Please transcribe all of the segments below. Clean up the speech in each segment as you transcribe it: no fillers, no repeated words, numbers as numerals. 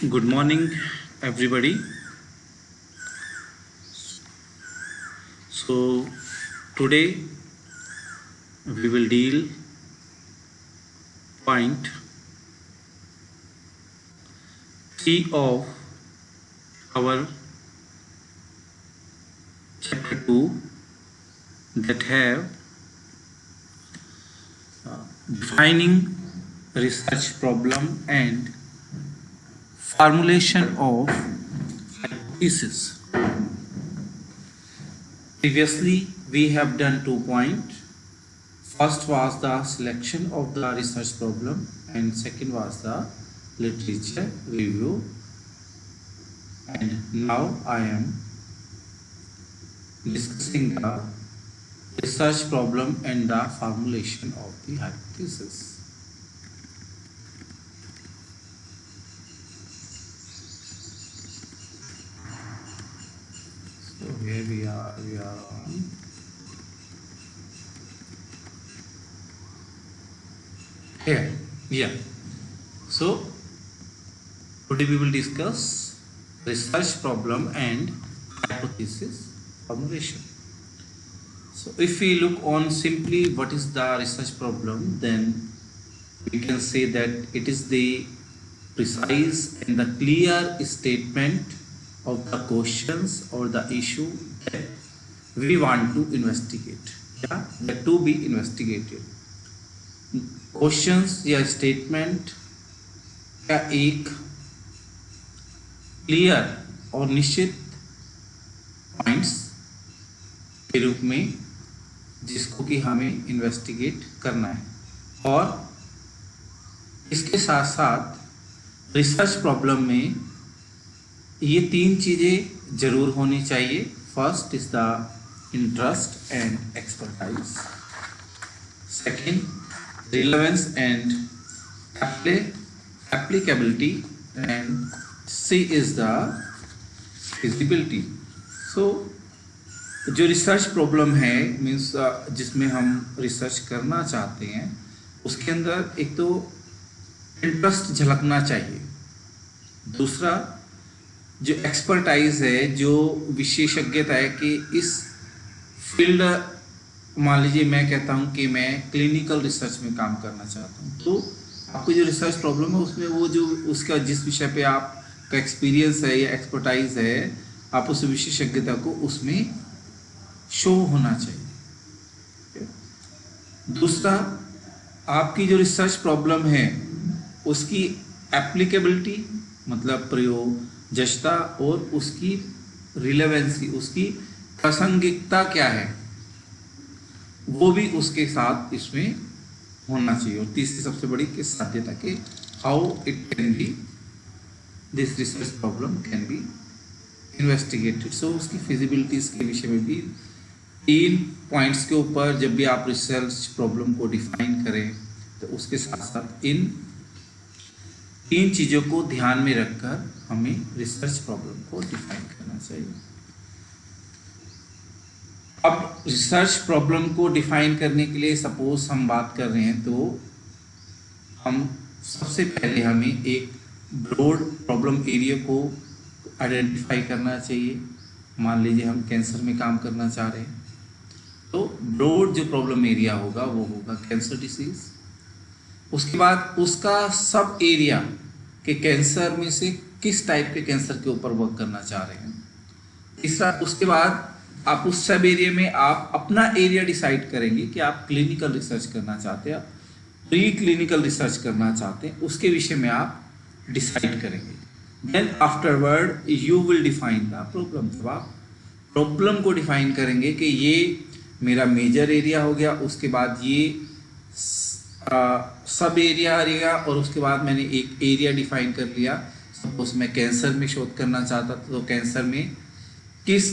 Good morning, everybody. So, today we will deal point 3 of our chapter 2 that have defining research problem and formulation of hypothesis. Previously, we have done 2 points. First was the selection of the research problem and second was the literature review. And now I am discussing the research problem and the formulation of the hypothesis. So here we are on here. Yeah. So today we will discuss research problem and hypothesis formulation. So if we look on simply what is the research problem, then we can say that it is the precise and the clear statement of the questions or the issue that we want to investigate, that to be investigated. Questions या statement का एक clear और निश्चित points के रूप में जिसको कि हमें इन्वेस्टिगेट करना है, और इसके साथ साथ रिसर्च प्रॉब्लम में ये 3 चीज़ें जरूर होनी चाहिए. First is the interest and expertise, second relevance and applicability, and C is the feasibility. So जो रिसर्च प्रॉब्लम है मीन्स जिसमें हम रिसर्च करना चाहते हैं उसके अंदर एक तो इंटरेस्ट झलकना चाहिए, दूसरा जो एक्सपर्टाइज है, जो विशेषज्ञता है कि इस फील्ड, मान लीजिए मैं कहता हूं कि मैं क्लिनिकल रिसर्च में काम करना चाहता हूं, तो आपको जो रिसर्च प्रॉब्लम है उसमें वो जो उसका जिस विषय पे आपका एक्सपीरियंस है या एक्सपर्टाइज है, आप उस विशेषज्ञता को उसमें शो होना चाहिए. दूसरा, आपकी जो रिसर्च प्रॉब्लम है उसकी एप्लीकेबिलिटी मतलब प्रयोज्यता और उसकी रिलेवेंसी, उसकी प्रासंगिकता क्या है, वो भी उसके साथ इसमें होना चाहिए. और तीसरी सबसे बड़ी कि साध्यता कि how it can be, this research problem can be investigated. So उसकी फिजिबिलिटीज के विषय में भी 3 पॉइंट्स के ऊपर जब भी आप रिसर्च प्रॉब्लम को डिफाइन करें तो उसके साथ साथ इन 3 चीज़ों को ध्यान में रखकर हमें रिसर्च प्रॉब्लम को डिफाइन करना चाहिए. अब रिसर्च प्रॉब्लम को डिफाइन करने के लिए सपोज हम बात कर रहे हैं, तो हम सबसे पहले हमें एक ब्रॉड प्रॉब्लम एरिया को आइडेंटिफाई करना चाहिए. मान लीजिए हम कैंसर में काम करना चाह रहे हैं, तो ब्रॉड जो प्रॉब्लम एरिया होगा वो होगा कैंसर डिसीज. उसके बाद उसका सब एरिया के कैंसर में से किस टाइप के कैंसर के ऊपर वर्क करना चाह रहे हैं. तीसरा, उसके बाद आप उस सब एरिया में आप अपना एरिया डिसाइड करेंगे कि आप क्लिनिकल रिसर्च करना चाहते हैं, आप प्री क्लिनिकल रिसर्च करना चाहते हैं, उसके विषय में आप डिसाइड करेंगे. Then afterward you will define the problem. जब आप प्रॉब्लम को डिफाइन करेंगे कि ये मेरा मेजर एरिया हो गया, उसके बाद ये सब एरिया आ रहेगा, और उसके बाद मैंने एक एरिया डिफाइन कर लिया. सपोज मैं कैंसर में शोध करना चाहता था, तो कैंसर में किस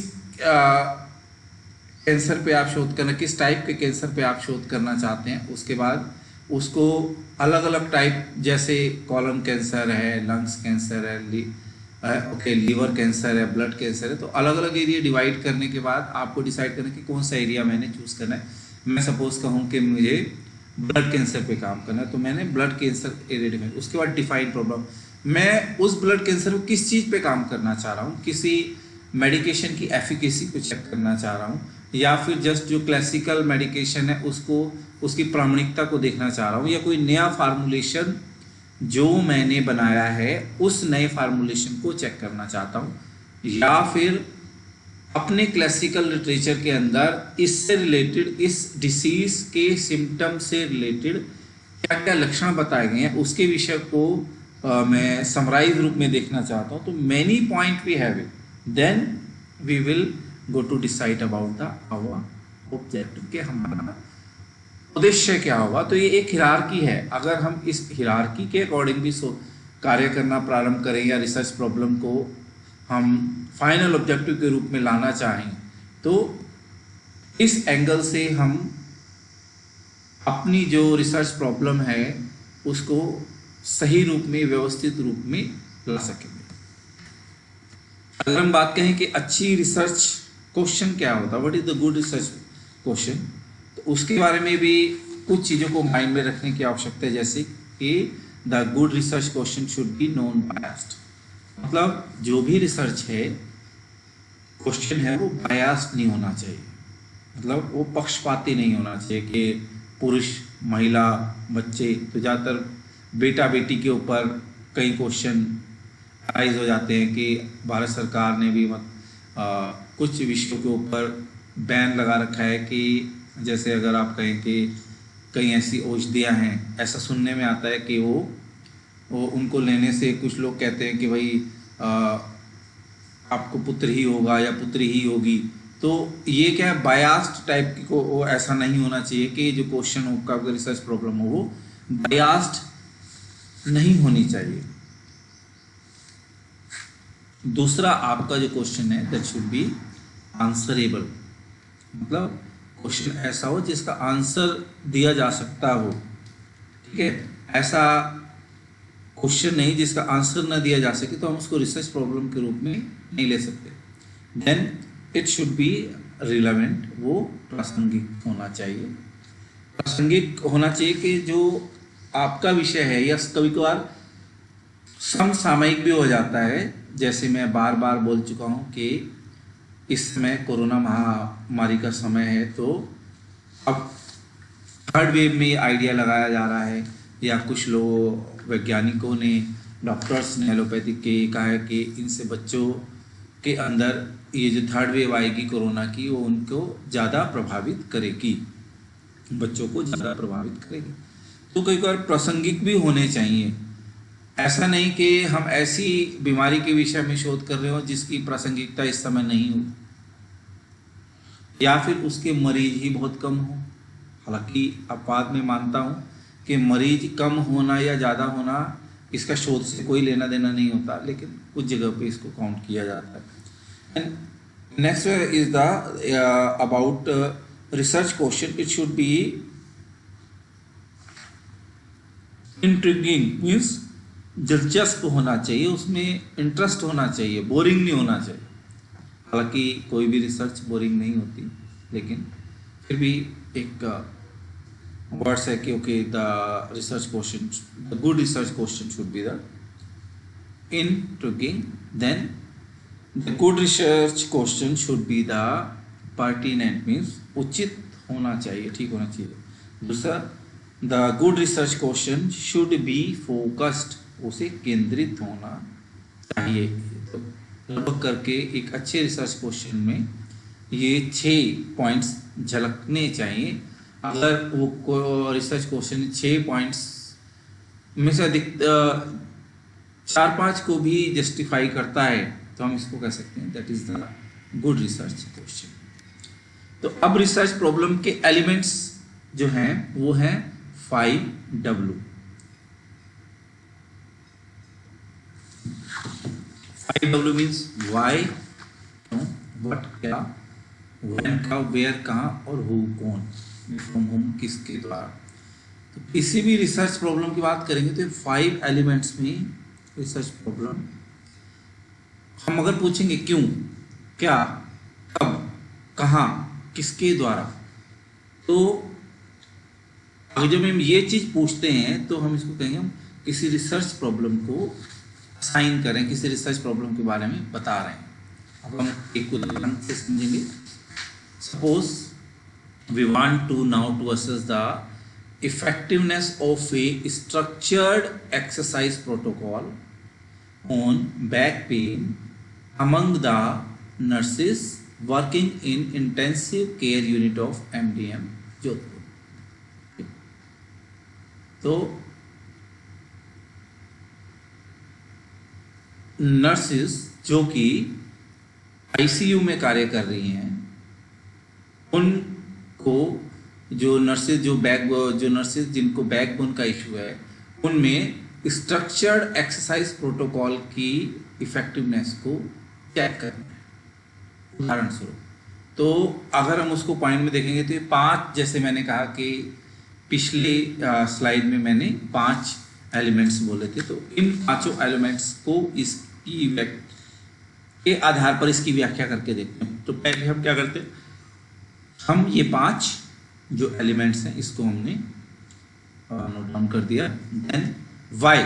कैंसर पे आप शोध करना, किस टाइप के कैंसर पे आप शोध करना चाहते हैं. उसके बाद उसको अलग अलग टाइप, जैसे कॉलन कैंसर है, लंग्स कैंसर है, लीवर कैंसर है, ब्लड कैंसर है, तो अलग अलग एरिया डिवाइड करने के बाद आपको डिसाइड करना कि कौन सा एरिया मैंने चूज करना है. मैं सपोज कहूँ कि मुझे ब्लड कैंसर पे काम करना है, तो मैंने ब्लड कैंसर एरिया डिफाइन. उसके बाद डिफाइन प्रॉब्लम, मैं उस ब्लड कैंसर को किस चीज़ पे काम करना चाह रहा हूँ, किसी मेडिकेशन की एफिकेसी को चेक करना चाह रहा हूँ, या फिर जस्ट जो क्लासिकल मेडिकेशन है उसको, उसकी प्रामाणिकता को देखना चाह रहा हूँ, या कोई नया फार्मूलेशन जो मैंने बनाया है उस नए फार्मूलेशन को चेक करना चाहता हूँ, या फिर अपने क्लासिकल लिटरेचर के अंदर इससे रिलेटेड, इस डिसीज के सिम्टम से रिलेटेड क्या क्या लक्षण बताए गए हैं उसके विषय को मैं समराइज रूप में देखना चाहता हूँ। तो many point we have it, then we will go to decide about the our objective, के हमारा उद्देश्य क्या होगा। तो ये एक हिरार्की है। अगर हम इस हिरार्की के अकॉर्डिंग भी कार्य करना प्रारंभ करें या रिसर्च प्रॉब्लम को हम फाइनल ऑब्जेक्टिव के रूप में लाना चाहें, तो इस एंगल से हम अपनी जो रिसर्च प्रॉब्लम है उसको सही रूप में, व्यवस्थित रूप में ला सकेंगे। अगर हम बात कहें कि अच्छी रिसर्च क्वेश्चन क्या होता है, what is the good research question, तो उसके बारे में भी कुछ चीज़ों को माइंड में रखने की आवश्यकता है। जैसे कि the good research question should B non biased, मतलब जो भी रिसर्च है, क्वेश्चन है, वो बायस्ड नहीं होना चाहिए, मतलब वो पक्षपाती नहीं होना चाहिए कि पुरुष, महिला, बच्चे। तो ज़्यादातर बेटा बेटी के ऊपर कई क्वेश्चन राइज हो जाते हैं कि भारत सरकार ने भी कुछ विषयों के ऊपर बैन लगा रखा है कि जैसे अगर आप कहें कि कई ऐसी औषधियाँ हैं, ऐसा सुनने में आता है कि वो उनको लेने से कुछ लोग कहते हैं कि भाई आपको पुत्र ही होगा या पुत्री ही होगी। तो ये क्या है, बायास्ड टाइप की को, वो ऐसा नहीं होना चाहिए कि जो क्वेश्चन हो, आपका रिसर्च प्रॉब्लम हो, वो बायास्ड नहीं होनी चाहिए। दूसरा, आपका जो क्वेश्चन है दैट शुड बी आंसरेबल, मतलब क्वेश्चन ऐसा हो जिसका आंसर दिया जा सकता हो। ठीक है, ऐसा क्वेश्चन नहीं जिसका आंसर ना दिया जा सके, तो हम उसको रिसर्च प्रॉब्लम के रूप में नहीं ले सकते। Then it should be relevant, वो प्रासंगिक होना चाहिए। प्रासंगिक होना चाहिए कि जो आपका विषय है, या कभी कभार समसामयिक भी हो जाता है। जैसे मैं बार बार बोल चुका हूँ कि इस समय कोरोना महामारी का समय है, तो अब थर्ड वेव में आइडिया लगाया जा रहा है, या कुछ लोग, वैज्ञानिकों ने, डॉक्टर्स ने, एलोपैथिक के कहा है कि इनसे बच्चों के अंदर ये जो थर्ड वेव आएगी कोरोना की, वो उनको ज़्यादा प्रभावित करेगी, बच्चों को ज़्यादा प्रभावित करेगी। तो कई बार प्रासंगिक भी होने चाहिए। ऐसा नहीं कि हम ऐसी बीमारी के विषय में शोध कर रहे हो जिसकी प्रासंगिकता इस समय नहीं हो, या फिर उसके मरीज ही बहुत कम हो। हालांकि अपवाद में मानता हूँ कि मरीज कम होना या ज़्यादा होना इसका शोध से कोई लेना देना नहीं होता, लेकिन कुछ जगह पे इसको काउंट किया जाता है। And next is the about research question, it should B intriguing, means दिलचस्प होना चाहिए, उसमें इंटरेस्ट होना चाहिए, बोरिंग नहीं होना चाहिए। हालांकि कोई भी रिसर्च बोरिंग नहीं होती, लेकिन फिर भी एक वर्ड्स है कि okay, the research question, the good research question should be the intriguing. Then the good research question should be the pertinent, means उचित होना चाहिए, ठीक होना चाहिए। दूसरा, the good research question should be focused, उसे केंद्रित होना चाहिए। तो लगभग करके एक अच्छे रिसर्च क्वेश्चन में ये 6 पॉइंट्स झलकने चाहिए। अगर वो रिसर्च क्वेश्चन 6 पॉइंट्स में से अधिक 4-5 को भी जस्टिफाई करता है, तो हम इसको कह सकते हैं that is the good research question. तो अब रिसर्च प्रॉब्लम के एलिमेंट्स जो हैं वो हैं 5W। 5W means why, what क्या, व्हेन का, वेयर कहाँ, और हु कौन, फ्रॉम होम किसके द्वारा। तो किसी भी रिसर्च प्रॉब्लम की बात करेंगे तो 5 एलिमेंट्स में रिसर्च प्रॉब्लम। हम अगर पूछेंगे क्यों, क्या, कब, कहाँ, किसके द्वारा, तो अगर जब हम ये चीज पूछते हैं तो हम इसको कहेंगे, हम किसी रिसर्च प्रॉब्लम को साइन करें, किसी रिसर्च प्रॉब्लम के बारे में बता रहे हैं। अब हम एक उदाहरण से समझेंगे। Suppose we want to now to assess the effectiveness of a structured exercise protocol on back pain among the nurses working in intensive care unit of MDM Jodhpur. तो नर्सेस जो कि आईसीयू में कार्य कर रही हैं, उनको जो नर्सेज जिनको बैकबोन का इशू है, उनमें स्ट्रक्चर्ड एक्सरसाइज प्रोटोकॉल की इफेक्टिवनेस को चेक करना है। उदाहरण स्वरूप तो अगर हम उसको पॉइंट में देखेंगे तो ये 5, जैसे मैंने कहा कि पिछले स्लाइड में मैंने 5 एलिमेंट्स बोले थे, तो इन 5 एलिमेंट्स को इसकी के आधार पर इसकी व्याख्या करके देखते हैं। तो पहले हम क्या करते हैं, हम ये 5 जो एलिमेंट्स हैं इसको हमने नोट डाउन कर दिया। देन वाई,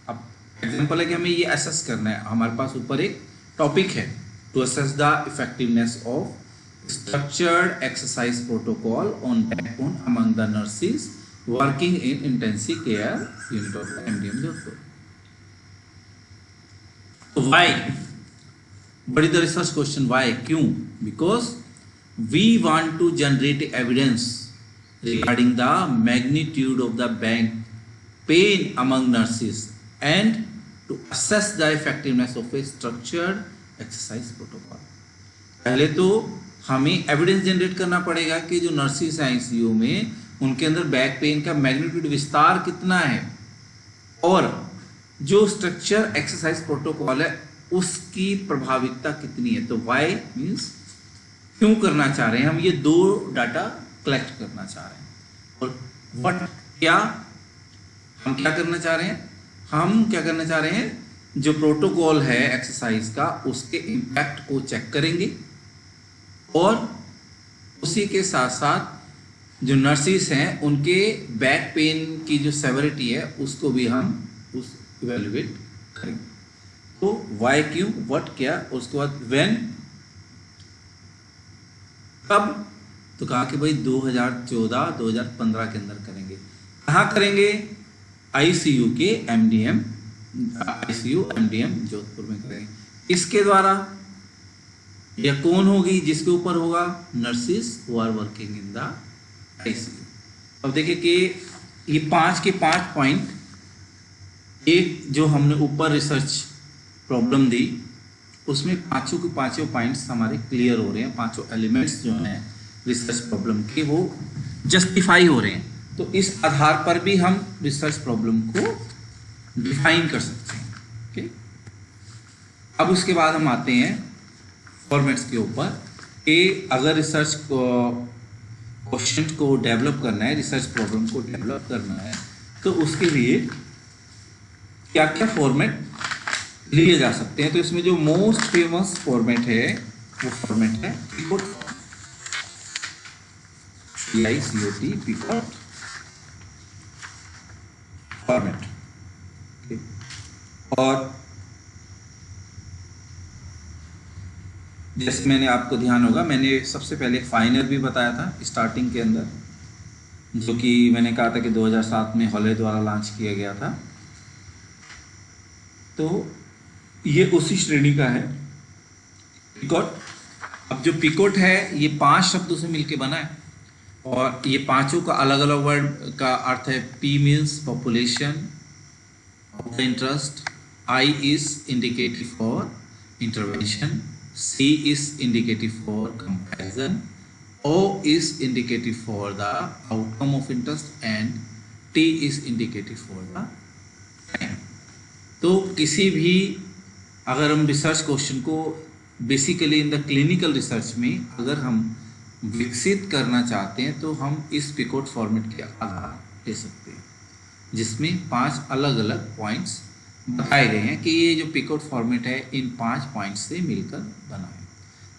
अब एग्जांपल है कि हमें ये असेस करना है। हमारे पास ऊपर एक टॉपिक है to assess the effectiveness of structured exercise protocol on backbone among the nurses working in intensive care unit of MDM Jodhpur. तो वाई, बड़ी द रिसर्च क्वेश्चन, वाई, क्यों? Because we want to generate evidence regarding the magnitude of the back pain among nurses and to assess the effectiveness of a structured exercise protocol। पहले तो हमें evidence generate करना पड़ेगा कि जो nurses हैं ICU में, उनके अंदर बैक पेन का मैग्नीट्यूड, विस्तार कितना है, और जो स्ट्रक्चर एक्सरसाइज प्रोटोकॉल है उसकी प्रभाविकता कितनी है। तो वाई मीन्स क्यों करना चाह रहे हैं हम, ये 2 डाटा कलेक्ट करना चाह रहे हैं। और व्हाट, क्या हम क्या करना चाह रहे हैं, हम क्या करना चाह रहे हैं, जो प्रोटोकॉल है एक्सरसाइज का उसके इम्पैक्ट को चेक करेंगे, और उसी के साथ साथ जो नर्सेस हैं उनके बैक पेन की जो सेवरिटी है उसको भी हम इवेल्युएट करेंगे। तो वाई, क्यों, व्हाट, क्या, उसके बाद व्हेन, कब, तो कहा कि भाई 2014-2015 के अंदर करेंगे। कहाँ करेंगे? आईसीयू के एमडीएम, आईसीयू एमडीएम जोधपुर में करेंगे। इसके द्वारा, या कौन होगी जिसके ऊपर होगा? Nurses who are working in the ICU. अब देखिए कि ये 5 के 5 पॉइंट, एक जो हमने ऊपर रिसर्च प्रॉब्लम दी उसमें 5 के 5 पॉइंट्स हमारे क्लियर हो रहे हैं। 5 एलिमेंट्स जो हैं रिसर्च प्रॉब्लम के वो जस्टिफाई हो रहे हैं। तो इस आधार पर भी हम रिसर्च प्रॉब्लम को डिफाइन कर सकते हैं। ओके, अब उसके बाद हम आते हैं फॉर्मेट्स के ऊपर कि अगर रिसर्च क्वेश्चन को डेवलप करना है, रिसर्च प्रॉब्लम को डेवलप करना है, तो उसके लिए क्या क्या फॉर्मेट लिए जा सकते हैं। तो इसमें जो मोस्ट फेमस फॉर्मेट है वो फॉर्मेट है पिकोट, PICOT, पिकोट फॉर्मेट। और जैसे मैंने आपको ध्यान होगा, मैंने सबसे पहले फाइनल भी बताया था स्टार्टिंग के अंदर, जो कि मैंने कहा था कि 2007 में हॉले द्वारा लॉन्च किया गया था। तो ये उसी श्रेणी का है पिकोट। अब जो पिकोट है ये 5 शब्दों से मिलके बना है, और ये 5 का अलग अलग वर्ड का अर्थ है। P means population of the interest, I is indicative for intervention, C is indicative for comparison, O is indicative for the outcome of interest, and T is indicative for the time. तो किसी भी, अगर हम research question को basically in the clinical research में अगर हम विकसित करना चाहते हैं तो हम इस पिकोट फॉर्मेट के आधार ले सकते हैं, जिसमें 5 अलग अलग पॉइंट्स बताए गए हैं कि ये जो पिकोट फॉर्मेट है इन 5 पॉइंट्स से मिलकर बना है।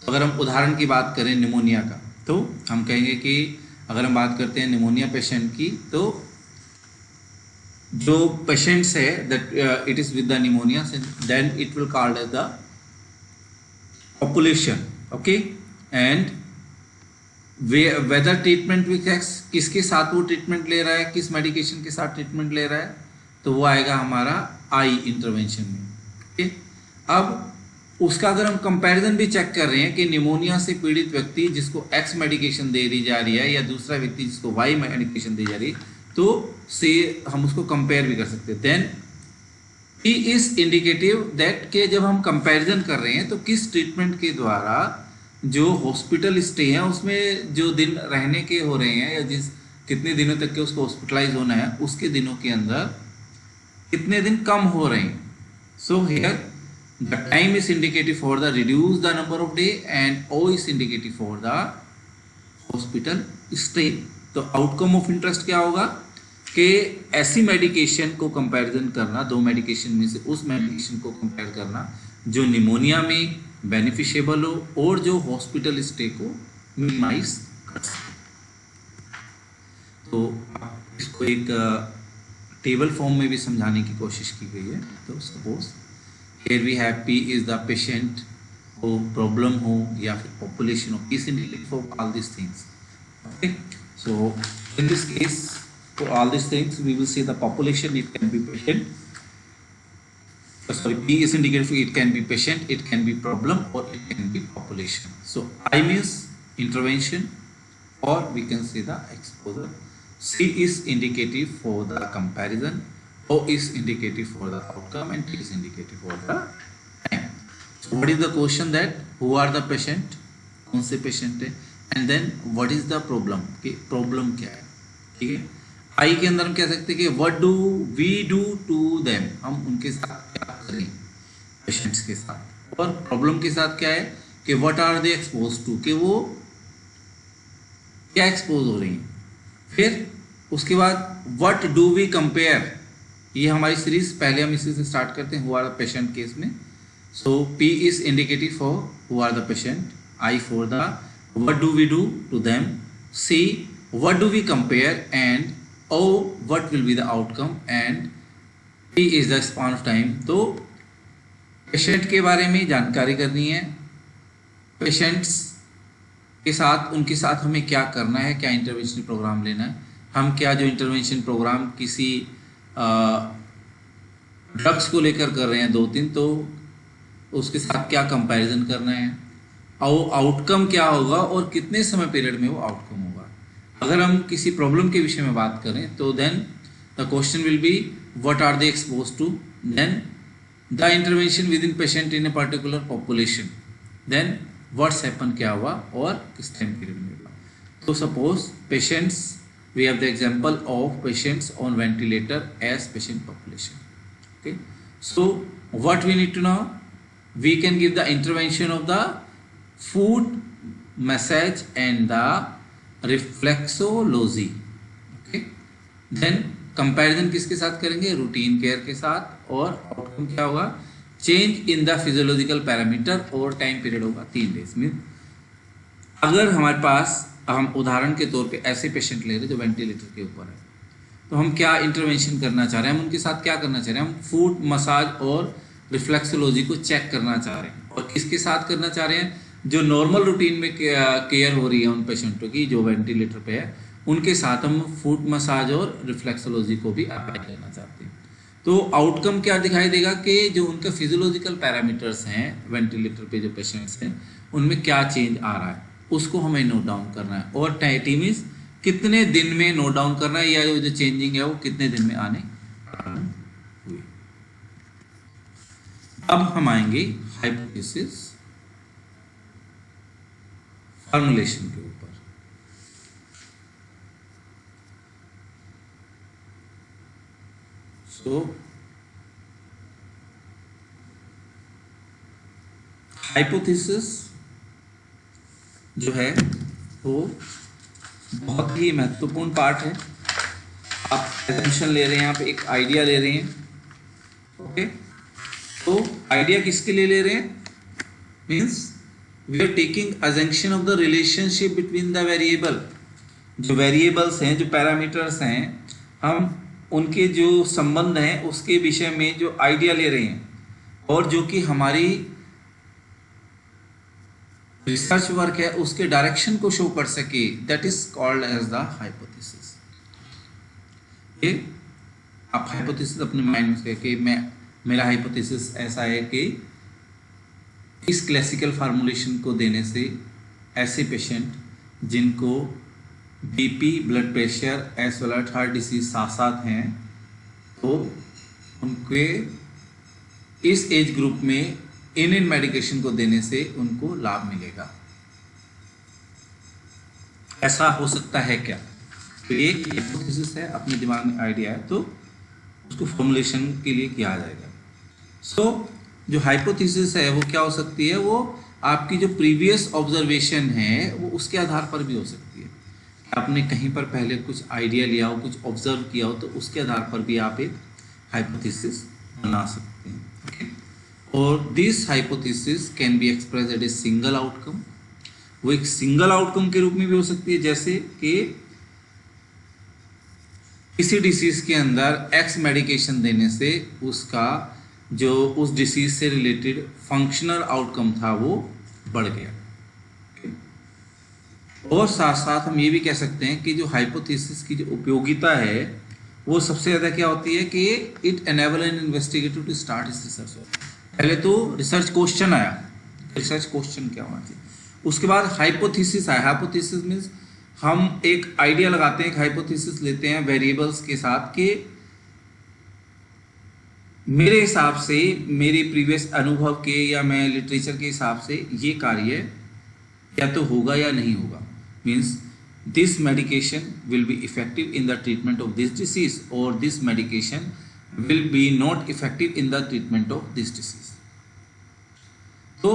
तो अगर हम उदाहरण की बात करें निमोनिया का, तो हम कहेंगे कि अगर हम बात करते हैं निमोनिया पेशेंट की, तो जो पेशेंट्स है that it is with the pneumonia, then it will called as the population. Okay, and whether treatment with X, किसके साथ वो ट्रीटमेंट ले रहा है, किस मेडिकेशन के साथ ट्रीटमेंट ले रहा है, तो वो आएगा हमारा आई इंटरवेंशन में. ओके, अब उसका अगर हम कंपैरिजन भी चेक कर रहे हैं कि निमोनिया से पीड़ित व्यक्ति जिसको एक्स मेडिकेशन दे दी जा रही है या दूसरा व्यक्ति जिसको वाई मेडिकेशन दी जा रही है, तो से हम उसको कंपेयर भी कर सकते हैं. Then he is indicative that के जब हम कंपैरिजन कर रहे हैं तो किस ट्रीटमेंट के द्वारा जो हॉस्पिटल स्टे है उसमें जो दिन रहने के हो रहे हैं या जिस कितने दिनों तक के उसको हॉस्पिटलाइज होना है उसके दिनों के अंदर कितने दिन कम हो रहे हैं. So here the time is indicative for the reduce the number of day and O is indicative for the hospital stay. तो आउटकम ऑफ इंटरेस्ट क्या होगा कि ऐसी मेडिकेशन को कंपैरिजन करना, दो मेडिकेशन में से उस मेडिकेशन को कंपेयर करना जो निमोनिया में बेनिफिशियबल हो और जो हॉस्पिटल स्टे को मिनिमाइज कर सके. तो इसको एक टेबल फॉर्म में भी समझाने की कोशिश की गई है. तो suppose here we have P is the patient हो, प्रॉब्लम हो या फिर पॉपुलेशन हो, is indicative for all this things. Okay, so in this case for all these things we will see the population, it can be patient, sorry, P is indicated, it can be patient, it can be problem, or it can be population. So I means intervention, or we can say the exposure. C is indicative for the comparison, O is indicative for the outcome, and T is indicative for the time. So what is the question, that who are the patient, कौन से patient है, and then what is the problem, कि problem क्या है. ठीक है, आई के अंदर हम कह सकते हैं कि what do we do to them, हम उनके साथ क्या करें पेशेंट्स के साथ. और प्रॉब्लम के साथ क्या है कि what are they expose to, कि वो क्या एक्सपोज हो रही हैं. फिर उसके बाद व्हाट डू वी कंपेयर, ये हमारी सीरीज पहले हम इसी से स्टार्ट करते हैं, who are the patient case में. So P is indicative for who are the patient, I for the what do we do to them, C what do we compare, and O what will be the outcome, and T is the span of time. तो patient के बारे में जानकारी करनी है, patients के साथ उनके साथ हमें क्या करना है, क्या इंटरवेंशन प्रोग्राम लेना है, हम क्या जो इंटरवेंशन प्रोग्राम किसी ड्रग्स को लेकर कर रहे हैं 2-3, तो उसके साथ क्या कंपैरिजन करना है, और आउटकम क्या होगा और कितने समय पीरियड में वो आउटकम होगा. अगर हम किसी प्रॉब्लम के विषय में बात करें तो then the question will be what are they expose to, then the intervention with in patient in a particular population, then what's happen, क्या हुआ और किस टाइम पीरियड में हुआ. तो suppose patients, we have the example of patients on ventilator as patient population. Okay, so what we need to know, we can give the intervention of the food, massage and the reflexology. Okay, then comparison किसके साथ करेंगे, routine care के साथ, और outcome क्या होगा, change in the physiological parameter, और time period होगा 3 डेज में. अगर हमारे पास, हम उदाहरण के तौर पे ऐसे पेशेंट ले रहे जो वेंटिलेटर के ऊपर है, तो हम क्या इंटरवेंशन करना चाह रहे हैं, हम उनके साथ क्या करना चाह रहे हैं, हम फूड, मसाज और रिफ्लेक्सोलॉजी को चेक करना चाह रहे हैं. और किसके साथ करना चाह रहे हैं, जो नॉर्मल रूटीन में केयर हो रही है उन पेशेंटों की जो वेंटिलेटर पे है, उनके साथ हम फूड मसाज और रिफ्लेक्सोलॉजी को भी अप्लाई करना चाहते हैं. तो आउटकम क्या दिखाई देगा कि जो उनके फिजियोलॉजिकल पैरामीटर्स हैं वेंटिलेटर पे जो पेशेंट्स हैं उनमें क्या चेंज आ रहा है, उसको हमें नोट डाउन करना है. और टाइम इज कितने दिन में नोट डाउन करना है, या जो चेंजिंग है वो कितने दिन में आने हुई. अब हम आएंगे हाइपोथेसिस फॉर्मुलेशन के ऊपर. सो हाइपोथेसिस जो है वो बहुत ही महत्वपूर्ण पार्ट है. आप एजम्पशन ले रहे हैं, आप एक आइडिया ले रहे हैं. ओके, तो आइडिया किसके लिए ले रहे हैं, means we are taking assumption of the relationship between the variable. जो वेरिएबल्स हैं, जो पैरामीटर्स हैं, हम उनके जो संबंध हैं उसके विषय में जो आइडिया ले रहे हैं और जो कि हमारी रिसर्च वर्क है उसके डायरेक्शन को शो कर सके, that is called as the hypothesis. ये आप हाइपोथेसिस अपने माइंड में कि मेरा हाइपोथेसिस ऐसा है कि इस क्लासिकल फार्मूलेशन को देने से ऐसे पेशेंट जिनको BP, blood pressure as well as heart disease साथ साथ हैं, तो उनके इस एज ग्रुप में इन मेडिकेशन को देने से उनको लाभ मिलेगा। ऐसा हो सकता है क्या? तो एक हाइपोथेसिस है, अपने दिमाग में आइडिया है, तो उसको फॉर्मुलेशन के लिए किया जाएगा। सो जो हाइपोथेसिस है वो क्या हो सकती है? वो आपकी जो प्रीवियस ऑब्जर्वेशन है वो उसके आधार पर भी हो सकती है। आपने कहीं पर पहले कुछ आइडिया लिया हो, कुछ ऑब्जर्व किया हो, तो उसके आधार पर भी आप एक हाइपोथेसिस बना सकते हैं। ओके, और this hypothesis can be express at a single outcome. वो एक सिंगल आउटकम के रूप में भी हो सकती है, जैसे कि किसी डिसीज के अंदर एक्स मेडिकेशन देने से उसका जो उस डिसीज से रिलेटेड फंक्शनल आउटकम था वो बढ़ गया। और साथ साथ हम ये भी कह सकते हैं कि जो हाइपोथेसिस की जो उपयोगिता है वो सबसे ज़्यादा क्या होती है कि it enable an investigator to start his research. पहले तो रिसर्च क्वेश्चन आया, रिसर्च क्वेश्चन क्या होना चाहिए, उसके बाद हाइपोथेसिस आया। हाइपोथेसिस मीन्स हम एक आइडिया लगाते हैं, एक हाइपोथेसिस लेते हैं वेरिएबल्स के साथ कि मेरे हिसाब से, मेरे प्रीवियस अनुभव के या मैं लिटरेचर के हिसाब से ये कार्य या तो होगा या नहीं होगा। Means this medication will be effective in the treatment of this disease और this medication will be not effective in the treatment of this disease. तो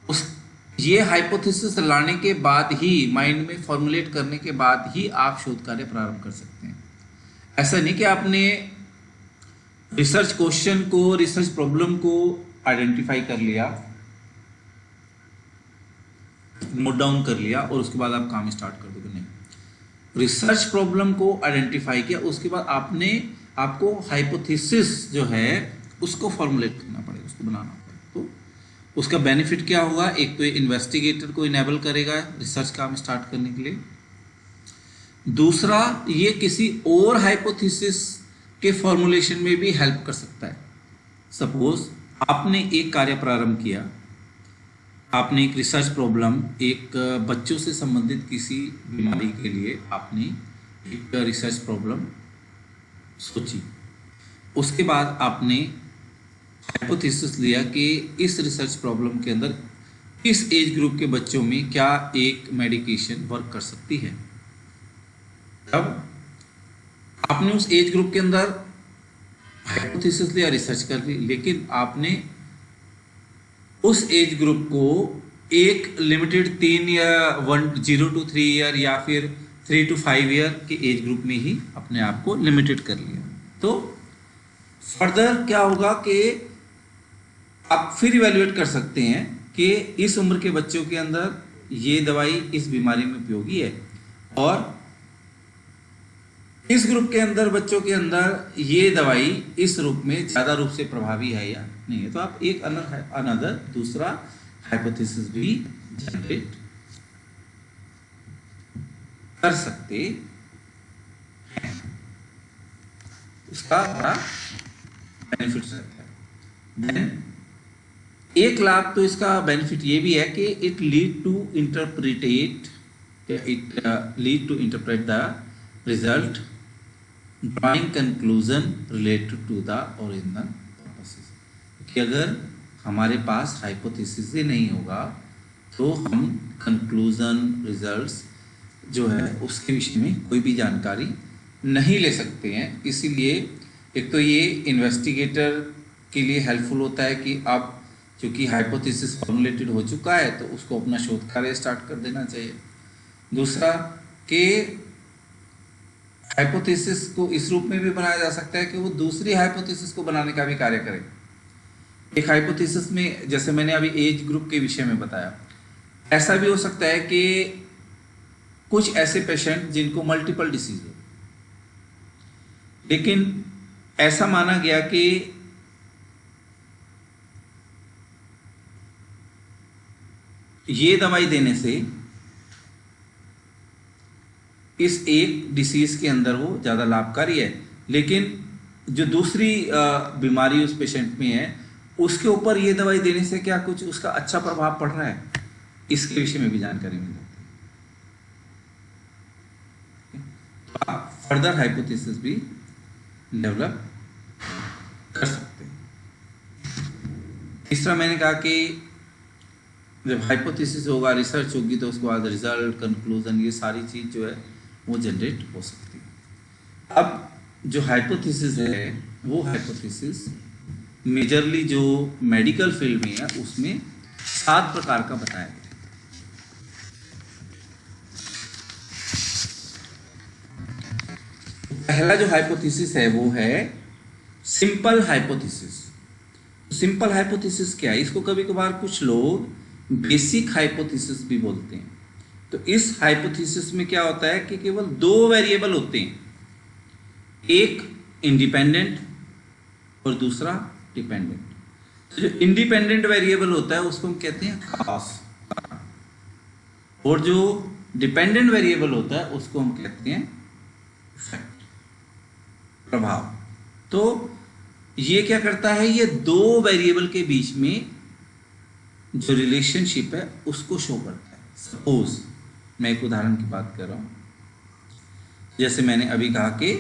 उस ये हाइपोथेसिस लाने के बाद ही, माइंड में फॉर्मुलेट करने के बाद ही आप शोध कार्य प्रारंभ कर सकते हैं। ऐसा नहीं कि आपने रिसर्च क्वेश्चन को, रिसर्च प्रॉब्लम को आइडेंटिफाई कर लिया, नोट डाउन कर लिया और उसके बाद आप काम स्टार्ट कर दोगे। नहीं, रिसर्च प्रॉब्लम को आइडेंटिफाई किया, उसके बाद आपको हाइपोथेसिस जो है उसको फॉर्मुलेट करना पड़ेगा, उसको बनाना पड़ेगा। तो उसका बेनिफिट क्या होगा? एक तो ये इन्वेस्टिगेटर को इनेबल करेगा रिसर्च काम स्टार्ट करने के लिए। दूसरा, ये किसी और हाइपोथेसिस के फॉर्मुलेशन में भी हेल्प कर सकता है। सपोज आपने एक कार्य प्रारंभ किया, आपने एक रिसर्च प्रॉब्लम, एक बच्चों से संबंधित किसी बीमारी के लिए आपने एक रिसर्च प्रॉब्लम सोची। उसके बाद आपने हाइपोथेसिस लिया कि इस रिसर्च प्रॉब्लम के अंदर इस एज ग्रुप के बच्चों में क्या एक मेडिकेशन वर्क कर सकती है। अब आपने उस एज ग्रुप के अंदर हाइपोथेसिस लिया, रिसर्च कर ली, लेकिन आपने उस एज ग्रुप को एक लिमिटेड 3 या 0 to 3 ईयर या फिर 3 to 5 ईयर के एज ग्रुप में ही अपने आप को लिमिटेड कर लिया। तो फर्दर क्या होगा कि आप फिर इवेल्युएट कर सकते हैं कि इस उम्र के बच्चों के अंदर ये दवाई इस बीमारी में उपयोगी है और इस ग्रुप के अंदर बच्चों के अंदर ये दवाई इस रूप में ज़्यादा रूप से प्रभावी है या नहीं है। तो आप एक अनदर दूसरा हाइपोथेसिस भी जनरेट कर सकते हैं। इसका बड़ा बेनिफिट रहता है। देन एक लाभ तो इसका बेनिफिट ये भी है कि it lead to interpret the result drawing conclusion related to the original purposes. कि अगर हमारे पास हाइपोथेसिस ही नहीं होगा तो हम कंक्लूजन, रिजल्ट्स जो है उसके विषय में कोई भी जानकारी नहीं ले सकते हैं। इसीलिए एक तो ये इन्वेस्टिगेटर के लिए हेल्पफुल होता है कि आप क्योंकि हाइपोथेसिस फॉर्मुलेटेड हो चुका है तो उसको अपना शोध कार्य स्टार्ट कर देना चाहिए। दूसरा कि हाइपोथेसिस को इस रूप में भी बनाया जा सकता है कि वो दूसरी हाइपोथेसिस को बनाने का भी कार्य करे। एक हाइपोथेसिस में, जैसे मैंने अभी एज ग्रुप के विषय में बताया, ऐसा भी हो सकता है कि कुछ ऐसे पेशेंट जिनको मल्टीपल डिसीज हो, लेकिन ऐसा माना गया कि ये दवाई देने से इस एक डिसीज के अंदर वो ज़्यादा लाभकारी है, लेकिन जो दूसरी बीमारी उस पेशेंट में है उसके ऊपर ये दवाई देने से क्या कुछ उसका अच्छा प्रभाव पड़ रहा है, इसके विषय में भी जानकारी मिल जाती है। तो आप फर्दर हाइपोथेसिस भी डेवलप कर सकते हैं। तीसरा मैंने कहा कि जब हाइपोथेसिस होगा, रिसर्च होगी, तो उसके बाद रिजल्ट, कंक्लूजन, ये सारी चीज जो है वो जनरेट हो सकती है। अब जो हाइपोथेसिस है वो हाइपोथेसिस मेजरली जो मेडिकल फील्ड में है उसमें 7 प्रकार का बताया गया है। पहला जो हाइपोथेसिस है वो है सिंपल हाइपोथेसिस। सिंपल हाइपोथेसिस क्या है? इसको कभी कभार कुछ लोग बेसिक हाइपोथेसिस भी बोलते हैं। तो इस हाइपोथेसिस में क्या होता है कि केवल 2 वेरिएबल होते हैं, एक इंडिपेंडेंट और दूसरा डिपेंडेंट। तो जो इंडिपेंडेंट वेरिएबल होता है उसको हम कहते हैं कॉज, और जो डिपेंडेंट वेरिएबल होता है उसको हम कहते हैं इफेक्ट, प्रभाव। तो ये क्या करता है, ये 2 वेरिएबल के बीच में जो रिलेशनशिप है उसको शो करता है। सपोज मैं एक उदाहरण की बात कर रहा हूं, जैसे मैंने अभी कहा कि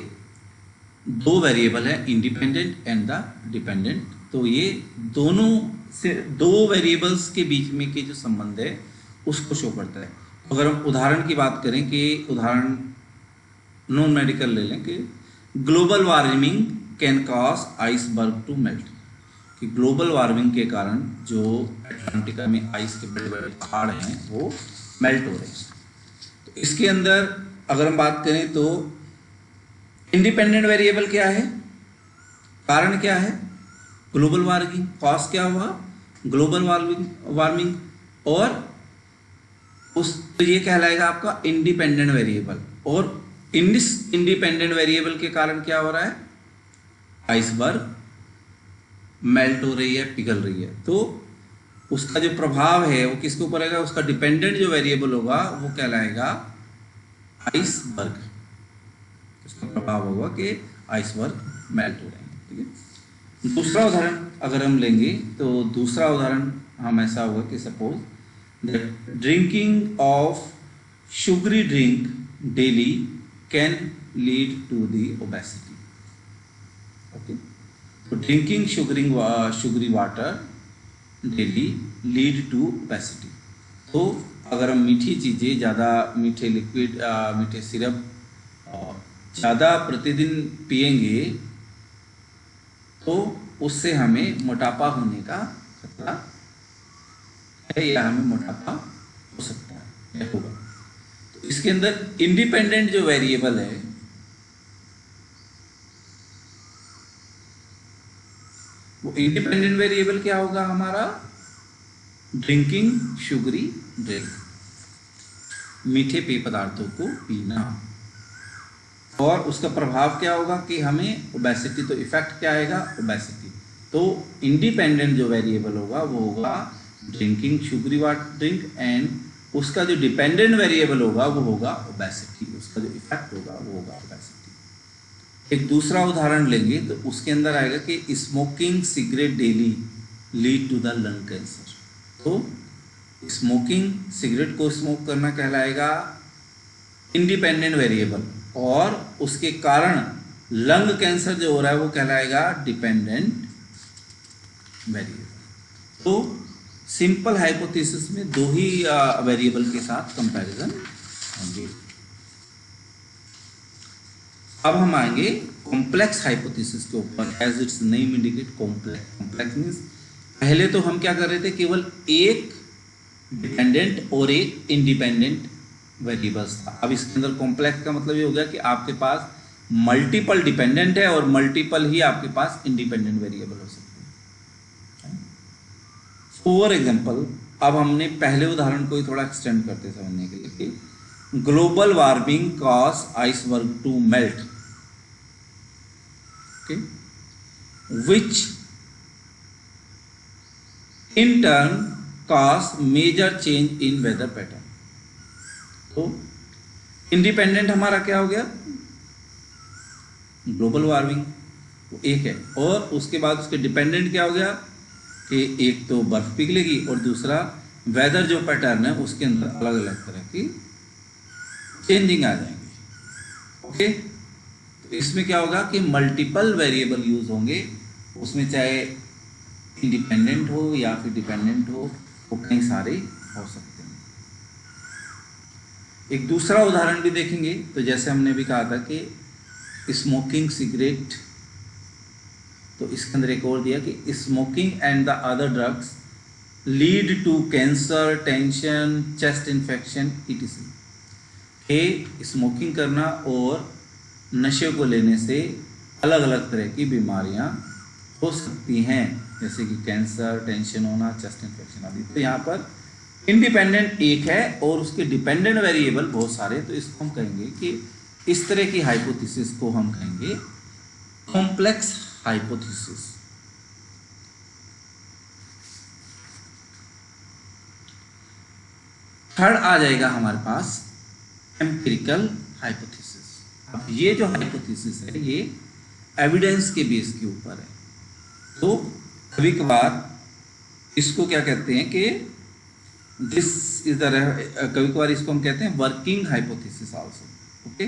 2 वेरिएबल है, इंडिपेंडेंट एंड द डिपेंडेंट। तो ये दोनों से 2 वेरिएबल्स के बीच में के जो संबंध है उसको शो करता है। अगर हम उदाहरण की बात करें कि उदाहरण नॉन मेडिकल ले लें कि global warming can cause iceberg to melt, कि ग्लोबल वार्मिंग के कारण जो अटलांटिका में आइस के बड़े बड़े पहाड़ हैं वो मेल्ट हो रहे हैं। तो इसके अंदर अगर हम बात करें तो इंडिपेंडेंट वेरिएबल क्या है, कारण क्या है, ग्लोबल वार्मिंग। कॉज क्या हुआ, ग्लोबल वार्मिंग, और उस तो ये कहलाएगा आपका इंडिपेंडेंट वेरिएबल। और इस इंडिपेंडेंट वेरिएबल के कारण क्या हो रहा है, आइसबर्ग मेल्ट हो रही है, पिघल रही है। तो उसका जो प्रभाव है वो किसके ऊपर रहेगा, उसका डिपेंडेंट जो वेरिएबल होगा वो कहलाएगा आइसबर्ग। उसका प्रभाव होगा कि आइसबर्ग मेल्ट हो रहे हैं। ठीक है। दूसरा उदाहरण अगर हम लेंगे तो दूसरा उदाहरण हम ऐसा होगा कि suppose drinking of sugary drink daily can lead to the obesity. Okay, तो drinking sugary water daily lead to obesity. तो अगर हम मीठी चीज़ें ज़्यादा, मीठे लिक्विड, मीठे सिरप ज़्यादा प्रतिदिन पिएंगे तो उससे हमें मोटापा होने का खतरा है, या हमें मोटापा हो सकता है या होगा। तो इसके अंदर इंडिपेंडेंट जो वेरिएबल है वो इंडिपेंडेंट वेरिएबल क्या होगा हमारा, ड्रिंकिंग शुगरी ड्रिंक, मीठे पेय पदार्थों को पीना। और उसका प्रभाव क्या होगा कि हमें ओबेसिटी, तो इफेक्ट क्या आएगा, ओबेसिटी। तो इंडिपेंडेंट जो वेरिएबल होगा वो होगा drinking sugary water drink, and उसका जो डिपेंडेंट वेरिएबल होगा वो होगा ओबेसिटी, उसका जो इफेक्ट होगा वो होगा ओबेसिटी। एक दूसरा उदाहरण लेंगे तो उसके अंदर आएगा कि smoking cigarette daily lead to the lung cancer. तो स्मोकिंग, सिगरेट को स्मोक करना कहलाएगा इंडिपेंडेंट वेरिएबल, और उसके कारण लंग कैंसर जो हो रहा है वो कहलाएगा डिपेंडेंट वेरिएबल। तो सिंपल हाइपोथेसिस में 2 ही वेरिएबल के साथ कंपैरिजन होंगे। अब हम आएंगे कॉम्प्लेक्स हाइपोथेसिस के ऊपर। As its name indicate, complex means पहले तो हम क्या कर रहे थे, केवल एक डिपेंडेंट और एक इंडिपेंडेंट वेरिएबल्स था। अब इसके अंदर कॉम्प्लेक्स का मतलब ये हो गया कि आपके पास मल्टीपल डिपेंडेंट है और मल्टीपल ही आपके पास इंडिपेंडेंट वेरिएबल हो सकते हैं। फॉर एग्जांपल, अब हमने पहले उदाहरण को ही थोड़ा एक्सटेंड करते समझने के लिए कि global warming cause iceberg to melt. okay, which in turn cause major change in weather pattern. तो इंडिपेंडेंट हमारा क्या हो गया, ग्लोबल वार्मिंग एक है, और उसके बाद उसके डिपेंडेंट क्या हो गया कि एक तो बर्फ पिघलेगी और दूसरा वेदर जो पैटर्न है उसके अंदर अलग अलग तरह की चेंजिंग आ जाएंगी। ओके, तो इसमें क्या होगा कि मल्टीपल वेरिएबल यूज होंगे, उसमें चाहे इंडिपेंडेंट हो या फिर डिपेंडेंट हो, वो कई सारे हो सकते हैं। एक दूसरा उदाहरण भी देखेंगे, तो जैसे हमने भी कहा था कि स्मोकिंग सिगरेट, तो इसके अंदर एक और दिया कि smoking and the other drugs lead to cancer, tension, chest infection etc. कि स्मोकिंग करना और नशे को लेने से अलग अलग तरह की बीमारियां हो सकती हैं, जैसे कि कैंसर, टेंशन होना, चेस्ट इन्फेक्शन आदि। तो यहाँ पर इंडिपेंडेंट एक है और उसके डिपेंडेंट वेरिएबल बहुत सारे, तो इसको हम कहेंगे कि इस तरह की हाइपोथेसिस को हम कहेंगे कॉम्प्लेक्स हाइपोथेसिस। थर्ड आ जाएगा हमारे पास एम्पिरिकल हाइपोथेसिस। अब ये जो हाइपोथेसिस है ये एविडेंस के बेस के ऊपर है, तो कभी कभार इसको क्या कहते हैं कि दिस इज द, कभी कभार इसको हम कहते हैं वर्किंग हाइपोथेसिस आल्सो। ओके,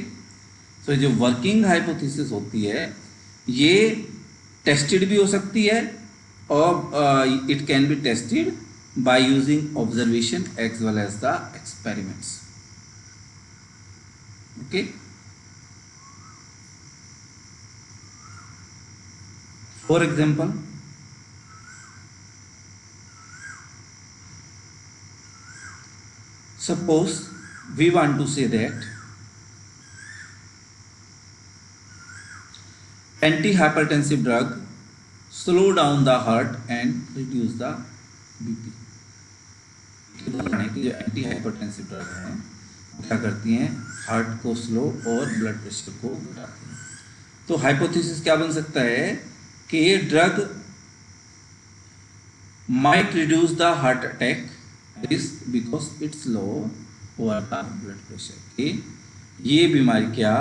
तो जो वर्किंग हाइपोथेसिस होती है ये टेस्टेड भी हो सकती है और it can be tested by using observation as well as the experiments. Okay, for example suppose we want to say that antihypertensive drug slow down the heart and reduce the BP। कि जो anti hypertensive drug हैं क्या करती हैं, heart को slow और blood pressure को घटाती हैं। तो हाइपोथेसिस क्या बन सकता है कि ये drug might reduce the heart attack risk because it's low over the blood pressure. कि ये बीमारी क्या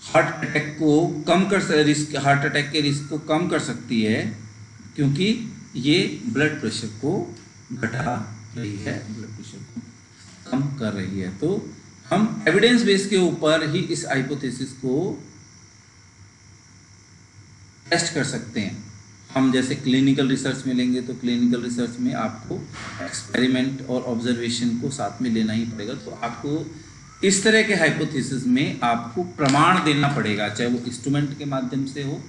हार्ट अटैक को कम कर रिस्क, हार्ट अटैक के रिस्क को कम कर सकती है क्योंकि ये ब्लड प्रेशर को घटा रही है, ब्लड प्रेशर को कम कर रही है। तो हम एविडेंस बेस के ऊपर ही इस हाइपोथेसिस को टेस्ट कर सकते हैं। हम जैसे क्लिनिकल रिसर्च में लेंगे तो क्लिनिकल रिसर्च में आपको एक्सपेरिमेंट और ऑब्जर्वेशन को साथ में लेना ही पड़ेगा। तो आपको इस तरह के हाइपोथेसिस में आपको प्रमाण देना पड़ेगा, चाहे वो इंस्ट्रूमेंट के माध्यम से हो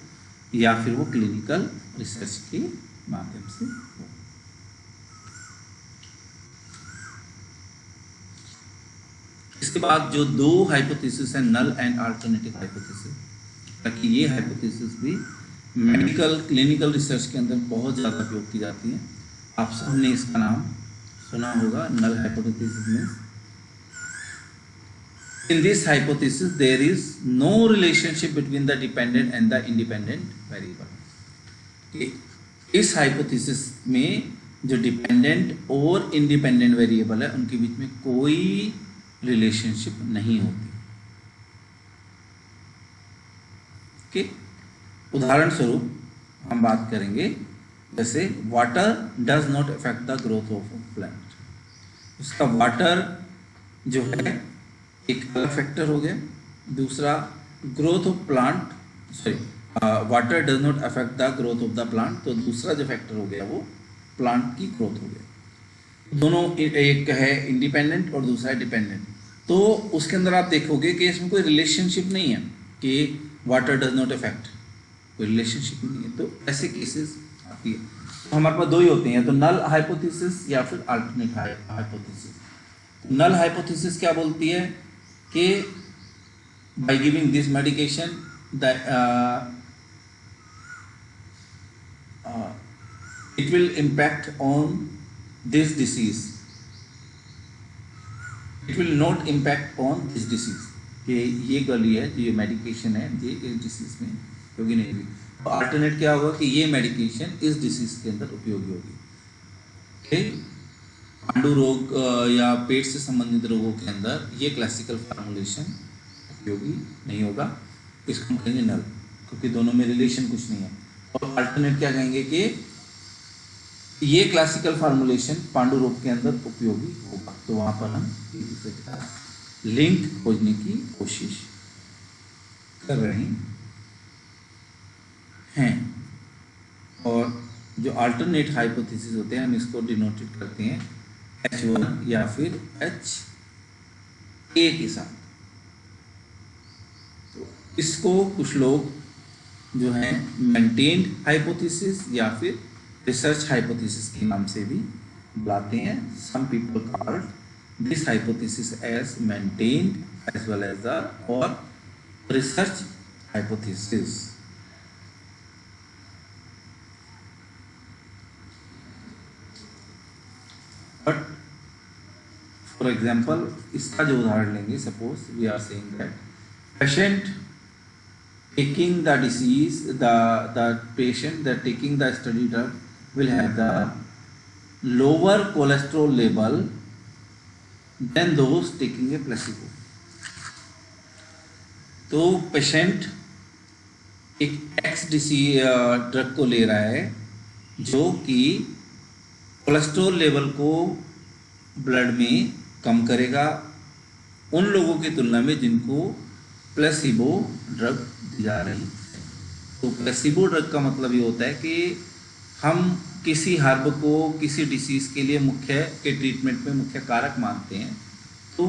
या फिर वो क्लिनिकल रिसर्च के माध्यम से हो। इसके बाद जो दो हाइपोथेसिस है नल एंड अल्टरनेटिव हाइपोथेसिस, ताकि ये हाइपोथेसिस भी मेडिकल क्लिनिकल रिसर्च के अंदर बहुत ज़्यादा उपयोग की जाती है। आप सबने इसका नाम सुना होगा, नल हाइपोथेसिस में in this hypothesis there is no relationship between the dependent and the independent variable। इस हाइपोथेसिस में जो डिपेंडेंट और इंडिपेंडेंट वेरिएबल है उनके बीच में कोई रिलेशनशिप नहीं होती। ओके, उदाहरण स्वरूप हम बात करेंगे जैसे water does not affect the growth of plant. उसका वाटर जो है एक अलग फैक्टर हो गया, दूसरा growth of plant, sorry water does not affect the growth of the plant, तो दूसरा जो फैक्टर हो गया वो प्लांट की ग्रोथ हो गया। दोनों एक है इंडिपेंडेंट और दूसरा है डिपेंडेंट। तो उसके अंदर आप देखोगे कि इसमें कोई रिलेशनशिप नहीं है कि वाटर डज नॉट अफेक्ट, कोई रिलेशनशिप नहीं है। तो ऐसे केसेस आती है। तो हमारे पास दो ही होते हैं, तो नल हाइपोथेसिस या फिर अल्टरनेट हाइपोथेसिस। नल हाइपोथेसिस क्या बोलती है कि by giving this medication it will impact on this disease, it will not impact on this disease। कि ये गली है, ये मेडिकेशन है, ये इस डिसीज में उपयोगी नहीं होगी। तो अल्टरनेट क्या होगा कि ये मेडिकेशन इस डिसीज के अंदर उपयोगी होगी। पांडु रोग या पेट से संबंधित रोगों के अंदर ये क्लासिकल फार्मूलेशन उपयोगी नहीं होगा, इसको हम कहेंगे नल, क्योंकि दोनों में रिलेशन कुछ नहीं है। और अल्टरनेट क्या कहेंगे कि ये क्लासिकल फार्मूलेशन पांडु रोग के अंदर उपयोगी होगा। तो वहां पर हम एक दूसरे के साथ लिंक खोजने की कोशिश कर रहे हैं। और जो अल्टरनेट हाइपोथेसिस होते हैं हम इसको डिनोटेड करते हैं H1 या फिर HA के साथ। तो इसको कुछ लोग जो है मेंटेन्ड हाइपोथेसिस या फिर रिसर्च हाइपोथेसिस के नाम से भी बुलाते हैं। Some people called this hypothesis as maintained as well as the or research hypothesis. But for example इसका जो उदाहरण लेंगे, suppose we are saying that patient taking the disease, the patient that taking the study drug will have the lower cholesterol level than those taking a placebo. तो patient एक x drug को ले रहा है जो कि कोलेस्ट्रॉल लेवल को blood में कम करेगा उन लोगों की तुलना में जिनको प्लेसिबो ड्रग दी जा रही है। तो प्लेसिबो ड्रग का मतलब ये होता है कि हम किसी हर्ब को किसी डिसीज के लिए मुख्य के ट्रीटमेंट में मुख्य कारक मानते हैं। तो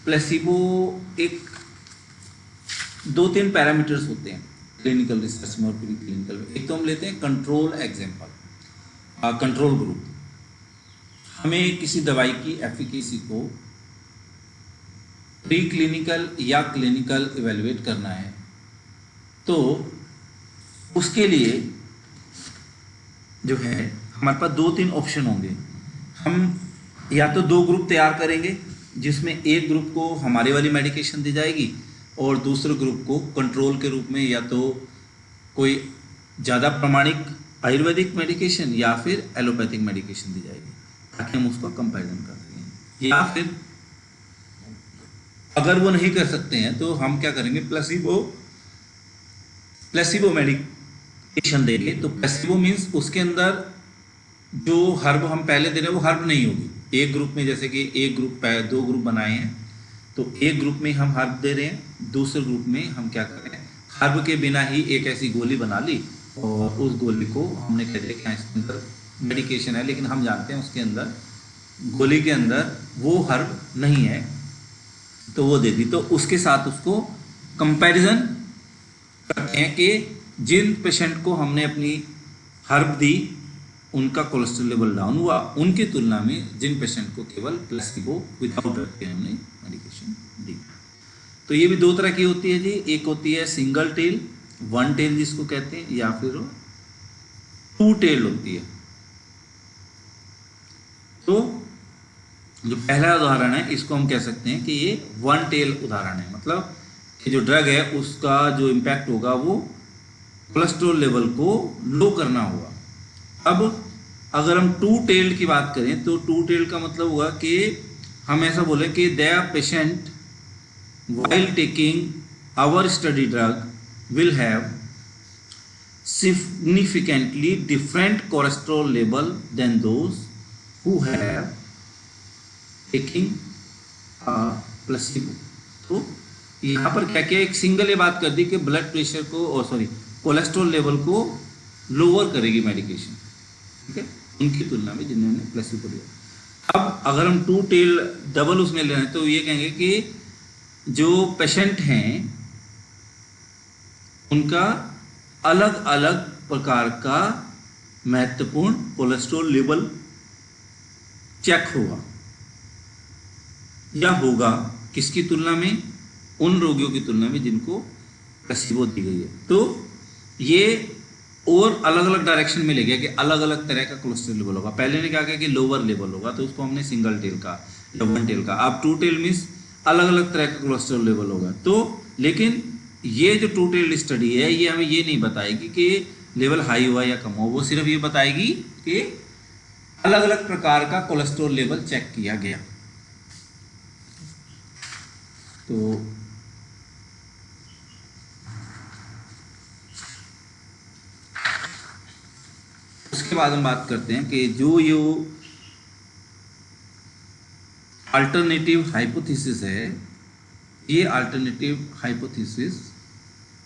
प्लेसिबो एक 2-3 पैरामीटर्स होते हैं क्लिनिकल रिसर्च में और प्री क्लिनिकल में। एक तो हम लेते हैं कंट्रोल एग्जाम्पल, कंट्रोल ग्रुप। हमें किसी दवाई की एफिकेसी को प्री क्लिनिकल या क्लिनिकल इवेलुएट करना है, तो उसके लिए जो है हमारे पास 2-3 ऑप्शन होंगे। हम या तो 2 ग्रुप तैयार करेंगे जिसमें एक ग्रुप को हमारी वाली मेडिकेशन दी जाएगी और दूसरे ग्रुप को कंट्रोल के रूप में या तो कोई ज़्यादा प्रमाणिक आयुर्वेदिक मेडिकेशन या फिर एलोपैथिक मेडिकेशन दी जाएगी ताकि हम उसका कंपैरिजन कर सकें। या फिर अगर वो नहीं कर सकते हैं तो हम क्या करेंगे, प्लेसिबो मेडिकेशन देंगे। तो प्लेसिबो मीन्स उसके अंदर जो हर्ब हम पहले दे रहे हैं वो हर्ब नहीं होगी। एक ग्रुप में जैसे कि एक ग्रुप 2 ग्रुप बनाए हैं, तो एक ग्रुप में हम हर्ब दे रहे हैं, दूसरे ग्रुप में हम क्या कर रहे हैं, हर्ब के बिना ही एक ऐसी गोली बना ली और उस गोली को हमने कह दिया कि इसके अंदर मेडिकेशन है, लेकिन हम जानते हैं उसके अंदर गोली के अंदर वो हर्ब नहीं है, तो वो दे दी। तो उसके साथ उसको कंपैरिजन करते हैं कि जिन पेशेंट को हमने अपनी हर्ब दी उनका कोलेस्ट्रॉल लेवल डाउन हुआ, उनकी तुलना में जिन पेशेंट को केवल प्लेसिबो विदाउट ड्रग के हमने मेडिकेशन दी। तो ये भी 2 तरह की होती है जी। एक होती है सिंगल टेल, 1 टेल जिसको कहते हैं, या फिर 2 टेल होती है। तो जो पहला उदाहरण है इसको हम कह सकते हैं कि ये 1 टेल उदाहरण है, मतलब कि जो ड्रग है उसका जो इम्पैक्ट होगा वो कोलेस्ट्रॉल लेवल को लो करना होगा। अब अगर हम 2 टेल की बात करें तो 2 टेल का मतलब हुआ कि हम ऐसा बोले कि the patient while taking our study drug will have significantly different cholesterol level than those who have taking a placebo। तो यहाँ पर क्या किया, एक सिंगल ये बात कर दी कि ब्लड प्रेशर को कोलेस्ट्रॉल लेवल को लोअर करेगी मेडिकेशन, ठीक है, उनकी तुलना में जिन्होंने प्लेसिबो लिया। अब अगर हम 2 टेल डबल उसमें ले रहे हैं तो ये कहेंगे कि जो पेशेंट हैं उनका अलग अलग प्रकार का महत्वपूर्ण कोलेस्ट्रॉल लेवल चेक होगा या होगा किसकी तुलना में, उन रोगियों की तुलना में जिनको प्लेसिबो दी गई है। तो ये और अलग अलग डायरेक्शन में ले गया कि अलग अलग तरह का कोलेस्ट्रॉल लेवल होगा। पहले ने क्या कहा कि लोअर लेवल होगा, तो उसको हमने सिंगल टेल का या 1 टेल का। अब 2 टेल मीन्स अलग अलग तरह का कोलेस्ट्रॉल लेवल होगा। तो लेकिन ये जो टोटल स्टडी है ये हमें ये नहीं बताएगी कि लेवल हाई हुआ या कम हुआ, वो सिर्फ ये बताएगी कि अलग अलग प्रकार का कोलेस्ट्रॉल लेवल चेक किया गया। तो उसके बाद हम बात करते हैं कि जो ये अल्टरनेटिव हाइपोथेसिस है, ये अल्टरनेटिव हाइपोथेसिस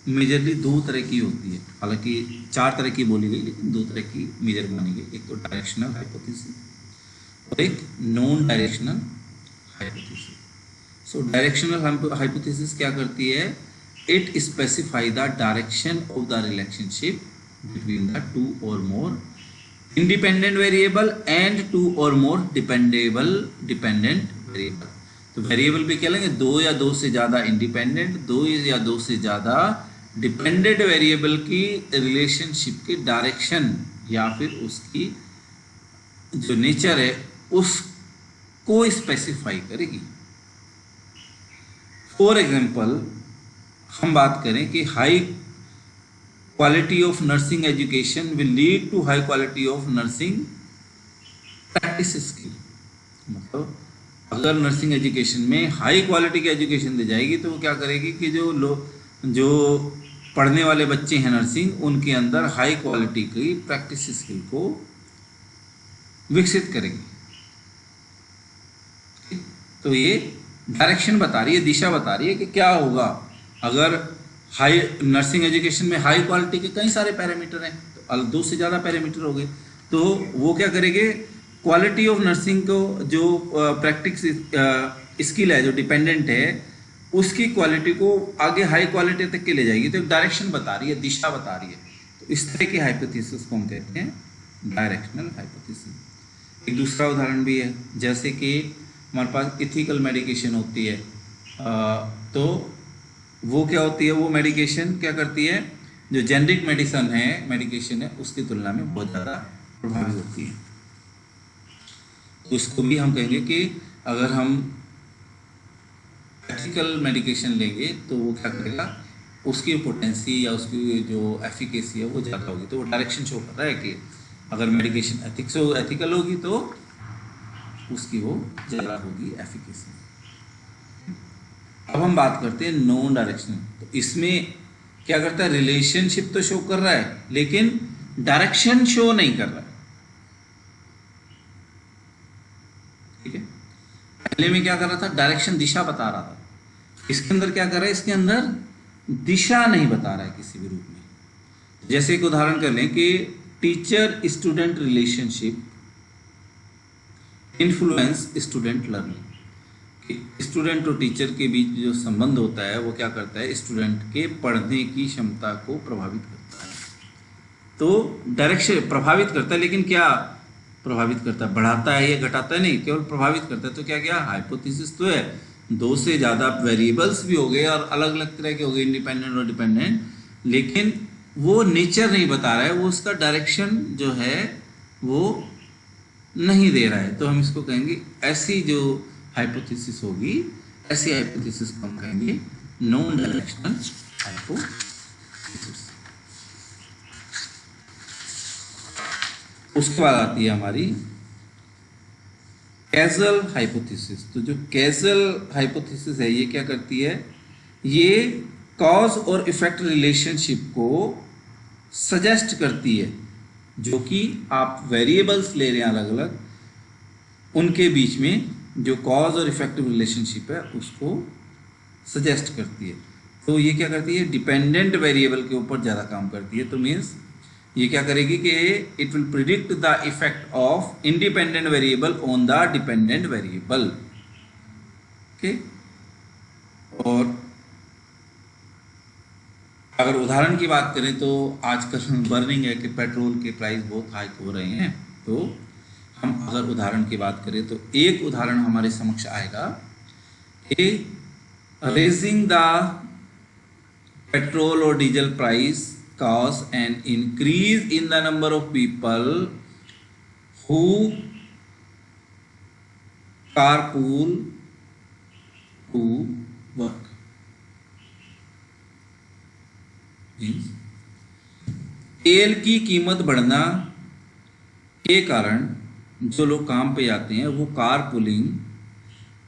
मेजरली दो तरह की होती है, हालांकि चार तरह की बोली गई लेकिन दो तरह की मेजर मानी गई। एक तो डायरेक्शनल हाइपोथेसिस और एक non directional hypothesis. So directional hypothesis क्या करती है, it specify the direction of the relationship between the two or more independent variable and two or more dependent variable. तो वेरिएबल भी क्या लेंगे, दो या दो से ज़्यादा इंडिपेंडेंट, दो या दो से ज़्यादा डिपेंडेंट वेरिएबल की रिलेशनशिप की डायरेक्शन या फिर उसकी जो नेचर है उसको स्पेसिफाई करेगी। फॉर एग्जाम्पल हम बात करें कि high quality of nursing education will lead to high quality of nursing practice skill. मतलब अगर नर्सिंग एजुकेशन में हाई क्वालिटी की एजुकेशन दी जाएगी तो वो क्या करेगी कि जो पढ़ने वाले बच्चे हैं नर्सिंग, उनके अंदर हाई क्वालिटी की प्रैक्टिस स्किल को विकसित करेगी। तो ये डायरेक्शन बता रही है, दिशा बता रही है कि क्या होगा अगर हाई नर्सिंग एजुकेशन में हाई क्वालिटी के कई सारे पैरामीटर हैं, तो दो से ज़्यादा पैरामीटर हो गए, तो वो क्या करेंगे, क्वालिटी ऑफ नर्सिंग को जो प्रैक्टिस स्किल है जो डिपेंडेंट है उसकी क्वालिटी को आगे हाई क्वालिटी तक के ले जाएगी। तो एक डायरेक्शन बता रही है, दिशा बता रही है। तो इस तरह की हाइपोथेसिस को हम कहते हैं डायरेक्शनल हाइपोथेसिस। एक दूसरा उदाहरण भी है, जैसे कि हमारे पास इथिकल मेडिकेशन होती है, तो वो क्या होती है, वो मेडिकेशन क्या करती है, जो जेनरिक मेडिकेशन है उसकी तुलना में बहुत ज़्यादा प्रभावी होती है। तो इसको भी हम कहेंगे कि अगर हम एथिकल मेडिकेशन लेंगे तो वो क्या करेगा, उसकी पोटेंसी या उसकी जो एफिकेसी है वो ज़्यादा होगी। तो वो डायरेक्शन शो कर रहा है कि अगर मेडिकेशन एथिकल होगी तो उसकी वो ज़्यादा होगी एफिकेसी। अब हम बात करते हैं नॉन डायरेक्शनल। तो इसमें क्या करता है, रिलेशनशिप तो शो कर रहा है लेकिन डायरेक्शन शो नहीं कर रहा है। ठीक है, पहले में क्या कर रहा था, डायरेक्शन दिशा बता रहा था। इसके अंदर क्या कर रहा है, इसके अंदर दिशा नहीं बता रहा है किसी भी रूप में। जैसे एक उदाहरण कर लें कि teacher student relationship influence student learning. Student और टीचर के बीच जो संबंध होता है वो क्या करता है, स्टूडेंट के पढ़ने की क्षमता को प्रभावित करता है। तो डायरेक्शन प्रभावित करता है, लेकिन क्या प्रभावित करता है, बढ़ाता है या घटाता है, नहीं, केवल प्रभावित करता है। तो क्या क्या हाइपोथेसिस तो है, दो से ज़्यादा वेरिएबल्स भी हो गए और अलग अलग तरह के हो गए, इंडिपेंडेंट और डिपेंडेंट, लेकिन वो नेचर नहीं बता रहा है, वो उसका डायरेक्शन जो है वो नहीं दे रहा है। तो हम इसको कहेंगे, ऐसी जो हाइपोथेसिस होगी, ऐसी हाइपोथेसिस को हम कहेंगे नॉन डायरेक्शनल हाइपोथेसिस। उसके बाद आती है हमारी कैज़ल हाइपोथेसिस। तो जो कैज़ल हाइपोथेसिस है ये क्या करती है, ये कॉज और इफेक्ट रिलेशनशिप को सजेस्ट करती है, जो कि आप वेरिएबल्स ले रहे हैं अलग अलग, उनके बीच में जो कॉज और इफेक्टिव रिलेशनशिप है उसको सजेस्ट करती है। तो ये क्या करती है, डिपेंडेंट वेरिएबल के ऊपर ज़्यादा काम करती है। तो मीन्स ये क्या करेगी कि it will predict the effect of independent variable on the dependent variable. Okay, और अगर उदाहरण की बात करें तो आजकल बर्निंग है कि पेट्रोल के प्राइस बहुत हाइक हो रहे हैं। तो हम अगर उदाहरण की बात करें तो एक उदाहरण हमारे समक्ष आएगा कि रेजिंग द पेट्रोल और diesel price cause an increase in the number of people who carpool to work. तेल की कीमत बढ़ना के कारण जो लोग काम पे जाते हैं वो कार पुलिंग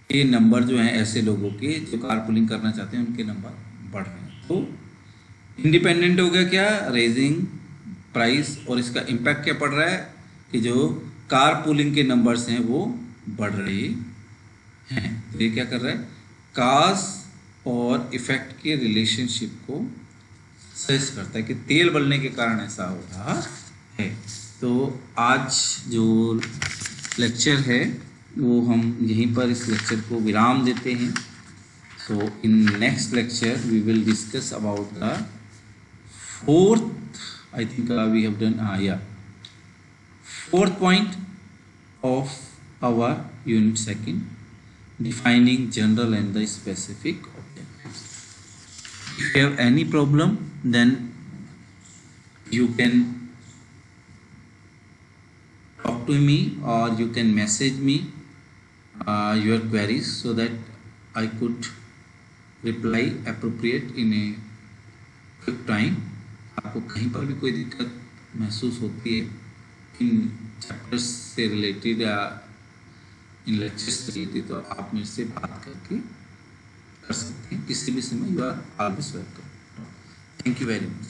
के नंबर जो हैं, ऐसे लोगों के जो कार पुलिंग करना चाहते हैं उनके नंबर बढ़ रहे हैं। तो इंडिपेंडेंट हो गया क्या, रेजिंग प्राइस, और इसका इम्पैक्ट क्या पड़ रहा है कि जो कार पुलिंग के नंबर्स हैं वो बढ़ रहे हैं। तो ये क्या कर रहा है, काज और इफेक्ट के रिलेशनशिप को सजेस्ट करता है कि तेल बढ़ने के कारण ऐसा हो रहा है। तो आज जो लेक्चर है वो हम यहीं पर इस लेक्चर को विराम देते हैं। So in next lecture we will discuss about the fourth, I think we have done fourth point of our unit second, defining general and the specific objectives. If you have any problem, then you can talk to me or you can message me your queries so that I could reply appropriate in a quick time. आपको कहीं पर भी कोई दिक्कत महसूस होती है इन chapters से रिलेटेड या इन लेक्चर्स से रिलेटेड, तो आप मेरे से बात करके कर सकते हैं किसी भी समय। You are always welcome. Thank you very much.